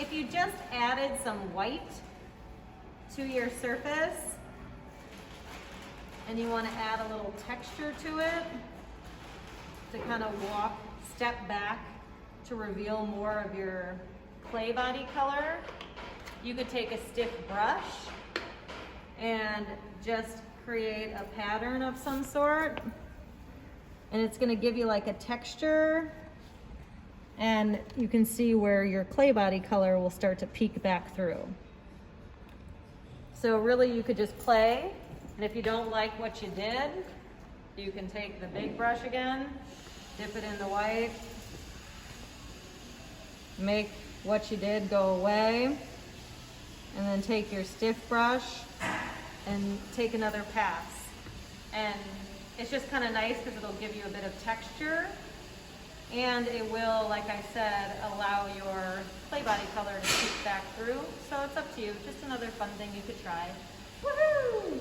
if you just added some white to your surface and you want to add a little texture to it to kind of step back to reveal more of your clay body color, you could take a stiff brush and just create a pattern of some sort, and it's going to give you like a texture, and you can see where your clay body color will start to peek back through. So really you could just play, and if you don't like what you did, you can take the big brush again, dip it in the white, make what you did go away, and then take your stiff brush and take another pass. And it's just kind of nice because it'll give you a bit of texture, and it will, like I said, allow your clay body color to peek back through. So it's up to you. Just another fun thing you could try. Woohoo!